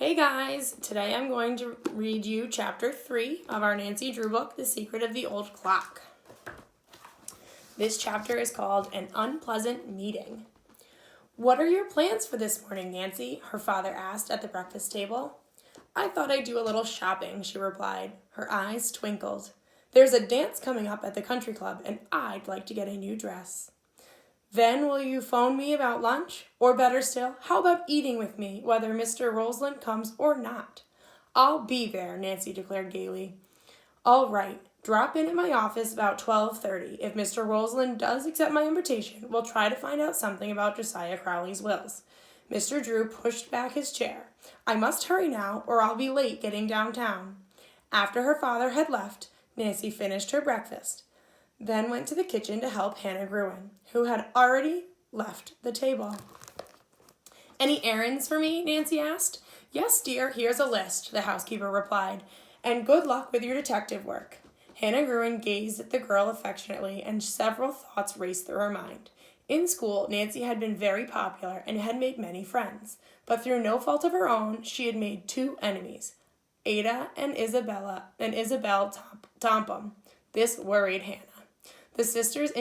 Hey guys, today I'm going to read you chapter 3 of our Nancy Drew book, The Secret of the Old Clock. This chapter is called An Unpleasant Meeting. What are your plans for this morning, Nancy? Her father asked at the breakfast table. I thought I'd do a little shopping, she replied. Her eyes twinkled. There's a dance coming up at the country club and I'd like to get a new dress. Then will you phone me about lunch? Or better still, how about eating with me, whether Mr. Roseland comes or not? I'll be there, Nancy declared gaily. All right, drop in at my office about 12:30. If Mr. Roseland does accept my invitation, we'll try to find out something about Josiah Crowley's wills. Mr. Drew pushed back his chair. I must hurry now, or I'll be late getting downtown. After her father had left, Nancy finished her breakfast, then went to the kitchen to help Hannah Gruen, who had already left the table. Any errands for me? Nancy asked. Yes, dear, here's a list, the housekeeper replied, and good luck with your detective work. Hannah Gruen gazed at the girl affectionately, and several thoughts raced through her mind. In school, Nancy had been very popular and had made many friends, but through no fault of her own, she had made two enemies, Ada and Isabel Tompum. This worried Hannah. The sisters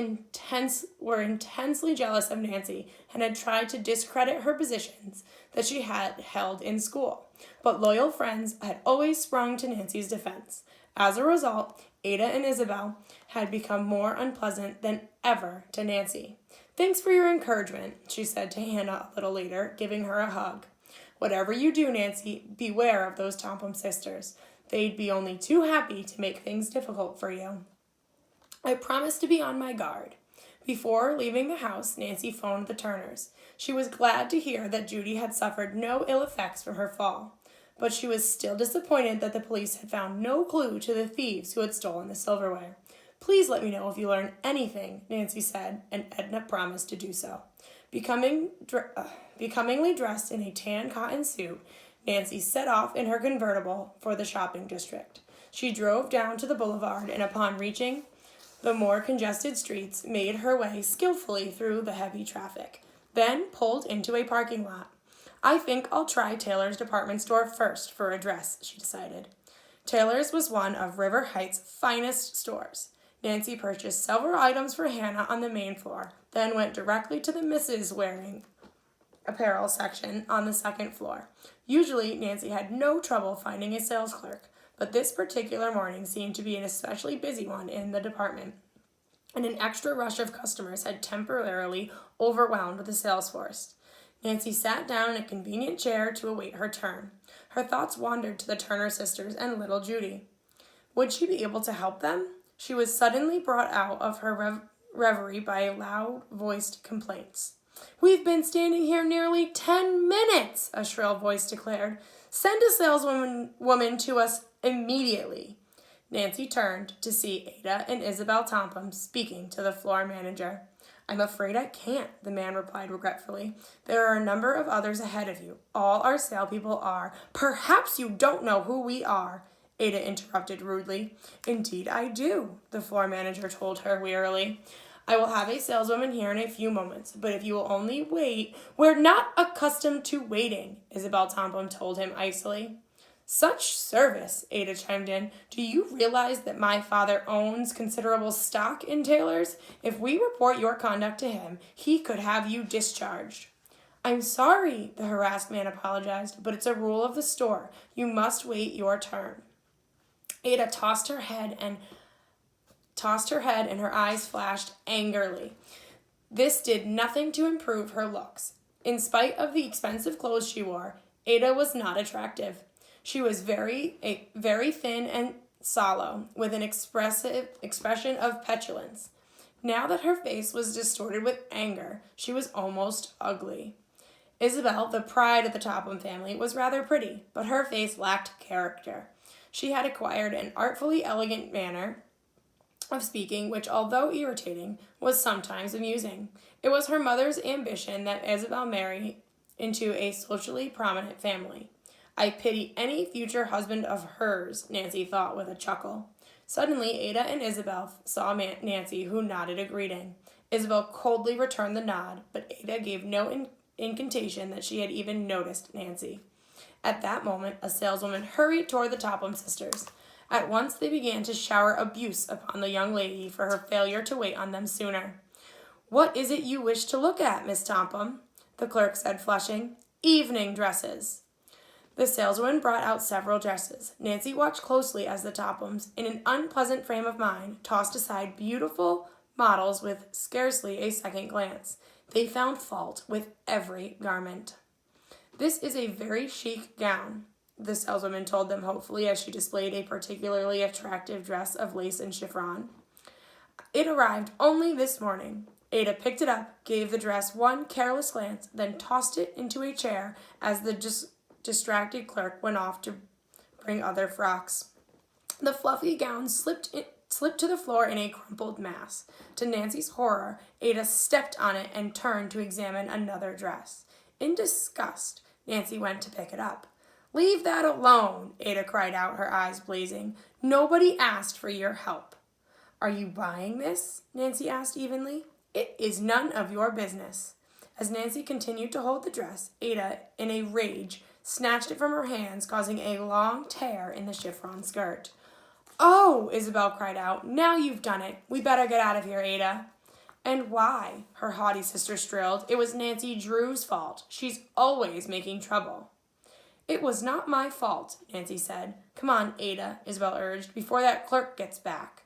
were intensely jealous of Nancy and had tried to discredit her positions that she had held in school. But loyal friends had always sprung to Nancy's defense. As a result, Ada and Isabel had become more unpleasant than ever to Nancy. Thanks for your encouragement, she said to Hannah a little later, giving her a hug. Whatever you do, Nancy, beware of those Tompum sisters. They'd be only too happy to make things difficult for you. I promised to be on my guard. Before leaving the house, Nancy phoned the Tailors. She was glad to hear that Judy had suffered no ill effects from her fall, but she was still disappointed that the police had found no clue to the thieves who had stolen the silverware. Please let me know if you learn anything, Nancy said, and Edna promised to do so. Becomingly dressed in a tan cotton suit, Nancy set off in her convertible for the shopping district. She drove down to the boulevard and upon reaching the more congested streets, made her way skillfully through the heavy traffic, then pulled into a parking lot. I think I'll try Tailors department store first for a dress, she decided. Tailors was one of River Heights' finest stores. Nancy purchased several items for Hannah on the main floor, then went directly to the Mrs. Wearing apparel section on the second floor. Usually, Nancy had no trouble finding a sales clerk, but this particular morning seemed to be an especially busy one in the department, and an extra rush of customers had temporarily overwhelmed the sales force. Nancy sat down in a convenient chair to await her turn. Her thoughts wandered to the Turner sisters and little Judy. Would she be able to help them? She was suddenly brought out of her reverie by loud-voiced complaints. We've been standing here nearly 10 minutes, a shrill voice declared. Send a saleswoman to us immediately. Nancy turned to see Ada and Isabel Tompum speaking to the floor manager. I'm afraid I can't, the man replied regretfully. There are a number of others ahead of you. All our salespeople are. Perhaps you don't know who we are, Ada interrupted rudely. Indeed I do, the floor manager told her wearily. I will have a saleswoman here in a few moments, but if you will only wait, we're not accustomed to waiting, Isabel Tompum told him icily. Such service, Ada chimed in. Do you realize that my father owns considerable stock in Tailors? If we report your conduct to him, he could have you discharged. I'm sorry, the harassed man apologized, but it's a rule of the store. You must wait your turn. Ada tossed her head and her eyes flashed angrily. This did nothing to improve her looks. In spite of the expensive clothes she wore, Ada was not attractive. She was very thin and sallow, with an expression of petulance. Now that her face was distorted with anger, she was almost ugly. Isabel, the pride of the Topham family, was rather pretty, but her face lacked character. She had acquired an artfully elegant manner of speaking, which, although irritating, was sometimes amusing. It was her mother's ambition that Isabel marry into a socially prominent family. I pity any future husband of hers, Nancy thought with a chuckle. Suddenly, Ada and Isabel saw Nancy, who nodded a greeting. Isabel coldly returned the nod, but Ada gave no incantation that she had even noticed Nancy. At that moment, a saleswoman hurried toward the Topham sisters. At once they began to shower abuse upon the young lady for her failure to wait on them sooner. "What is it you wish to look at, Miss Topham?" the clerk said, flushing. "Evening dresses." The saleswoman brought out several dresses. Nancy watched closely as the Tophams, in an unpleasant frame of mind, tossed aside beautiful models with scarcely a second glance. They found fault with every garment. "This is a very chic gown," the saleswoman told them hopefully as she displayed a particularly attractive dress of lace and chiffon. "It arrived only this morning." Ada picked it up, gave the dress one careless glance, then tossed it into a chair as the distracted clerk went off to bring other frocks. The fluffy gown slipped to the floor in a crumpled mass. To Nancy's horror, Ada stepped on it and turned to examine another dress. In disgust, Nancy went to pick it up. "Leave that alone," Ada cried out, her eyes blazing. "Nobody asked for your help." "Are you buying this?" Nancy asked evenly. "It is none of your business." As Nancy continued to hold the dress, Ada, in a rage, snatched it from her hands, causing a long tear in the chiffon skirt. "Oh!" Isabel cried out. "Now you've done it. We better get out of here, Ada." "And why?" her haughty sister strilled. "It was Nancy Drew's fault. She's always making trouble." "It was not my fault," Nancy said. "Come on, Ada," Isabel urged, "before that clerk gets back."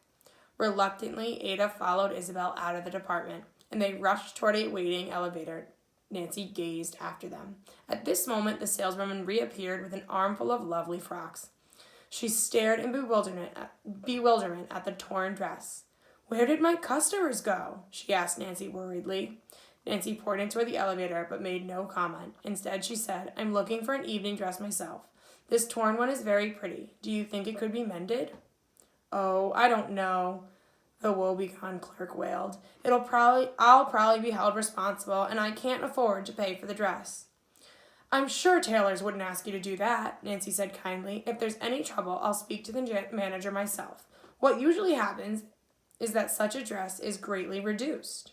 Reluctantly, Ada followed Isabel out of the department, and they rushed toward a waiting elevator. Nancy gazed after them. At this moment, the saleswoman reappeared with an armful of lovely frocks. She stared in bewilderment at the torn dress. "Where did my customers go?" she asked Nancy worriedly. Nancy pointed toward the elevator, but made no comment. Instead, she said, "I'm looking for an evening dress myself. This torn one is very pretty. Do you think it could be mended?" "Oh, I don't know," the woebegone clerk wailed. I'll probably be held responsible, and I can't afford to pay for the dress." "I'm sure Tailors wouldn't ask you to do that," Nancy said kindly. "If there's any trouble, I'll speak to the manager myself. What usually happens is that such a dress is greatly reduced."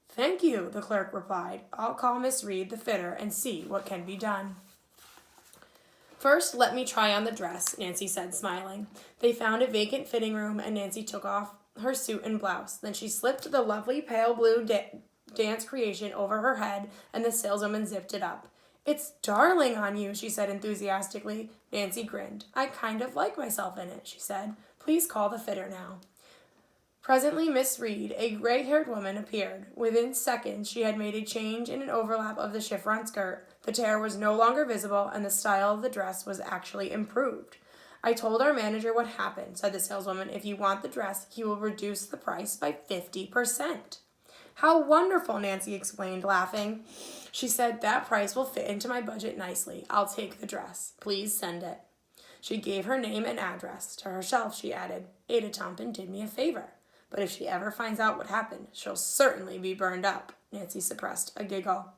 "Thank you," the clerk replied. "I'll call Miss Reed, the fitter, and see what can be done." "First, let me try on the dress," Nancy said, smiling. They found a vacant fitting room, and Nancy took off her suit and blouse. Then she slipped the lovely pale blue dance creation over her head, and the saleswoman zipped it up. "It's darling on you," she said enthusiastically. Nancy grinned. "I kind of like myself in it," she said. "Please call the fitter now." Presently, Miss Reed, a gray-haired woman, appeared. Within seconds, she had made a change in an overlap of the chiffon skirt. The tear was no longer visible, and the style of the dress was actually improved. "I told our manager what happened," said the saleswoman. "If you want the dress, he will reduce the price by 50%. "How wonderful," Nancy explained, laughing. She said, "That price will fit into my budget nicely. I'll take the dress. Please send it." She gave her name and address. To herself, she added, "Ada Tompin did me a favor. But if she ever finds out what happened, she'll certainly be burned up." Nancy suppressed a giggle.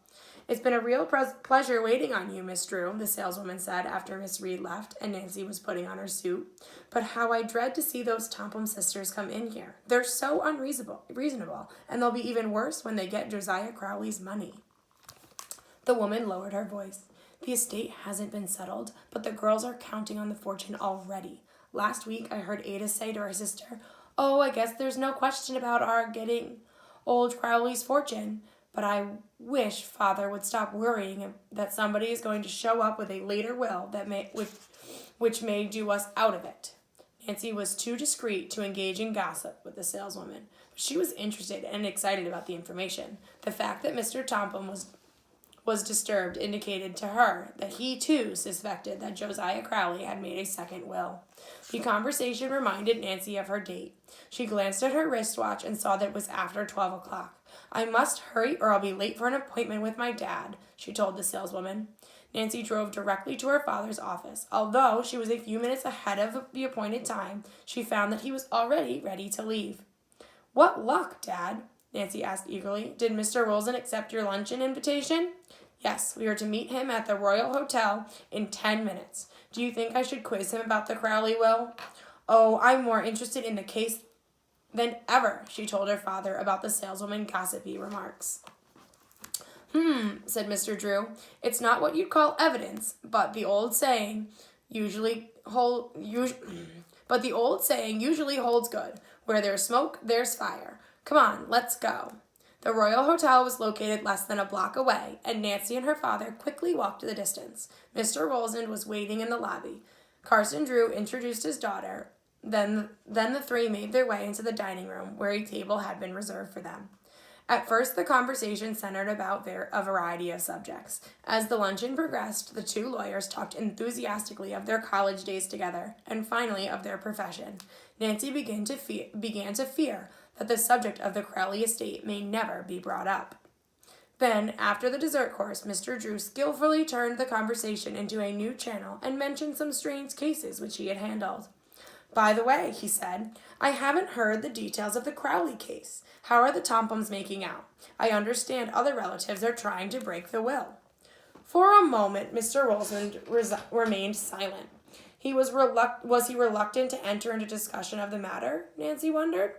"It's been a real pleasure waiting on you, Miss Drew," the saleswoman said after Miss Reed left and Nancy was putting on her suit. "But how I dread to see those Topham sisters come in here. They're so reasonable, and they'll be even worse when they get Josiah Crowley's money." The woman lowered her voice. "The estate hasn't been settled, but the girls are counting on the fortune already. Last week I heard Ada say to her sister, 'Oh, I guess there's no question about our getting old Crowley's fortune, but I wish Father would stop worrying that somebody is going to show up with a later will which may do us out of it.'" Nancy was too discreet to engage in gossip with the saleswoman, but she was interested and excited about the information. The fact that Mr. Topham was disturbed indicated to her that he too suspected that Josiah Crowley had made a second will. The conversation reminded Nancy of her date. She glanced at her wristwatch and saw that it was after 12 o'clock. "I must hurry or I'll be late for an appointment with my dad," she told the saleswoman. Nancy drove directly to her father's office. Although she was a few minutes ahead of the appointed time, she found that he was already ready to leave. "What luck, Dad?" Nancy asked eagerly. "Did Mr. Wilson accept your luncheon invitation?" "Yes, we are to meet him at the Royal Hotel in 10 minutes. Do you think I should quiz him about the Crowley will?" "Oh, I'm more interested in the case than ever," she told her father about the saleswoman's gossipy remarks. Said Mr. Drew. It's not what you'd call evidence, but the old saying usually holds good. Where there's smoke, there's fire. Come on, let's go. The Royal Hotel was located less than a block away, and Nancy and her father quickly walked the distance. Mr. Rolsand was waiting in the lobby. Carson Drew introduced his daughter. Then the three made their way into the dining room, where a table had been reserved for them. At first, the conversation centered about a variety of subjects. As the luncheon progressed, the two lawyers talked enthusiastically of their college days together, and finally of their profession. Nancy began to fear that the subject of the Crowley estate may never be brought up. Then, after the dessert course, Mr. Drew skillfully turned the conversation into a new channel and mentioned some strange cases which he had handled. By the way, he said, I haven't heard the details of the Crowley case. How are the Tompums making out? I understand other relatives are trying to break the will. For a moment, Mr. Rolsand remained silent. Was he reluctant to enter into discussion of the matter? Nancy wondered.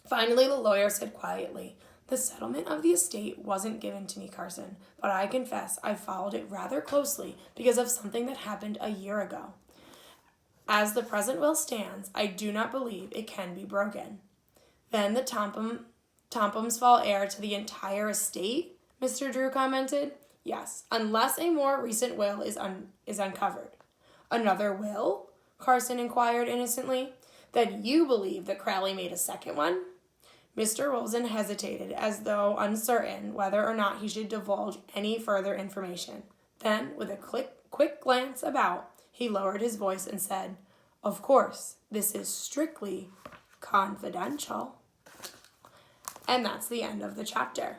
Finally, the lawyer said quietly, The settlement of the estate wasn't given to me, Carson, but I confess I followed it rather closely because of something that happened a year ago. As the present will stands, I do not believe it can be broken. Then the Tompums fall heir to the entire estate? Mr. Drew commented. Yes, unless a more recent will is uncovered. Another will? Carson inquired innocently. Then you believe that Crowley made a second one? Mr. Rolsand hesitated, as though uncertain whether or not he should divulge any further information. Then, with a quick glance about, he lowered his voice and said, Of course, this is strictly confidential. And that's the end of the chapter.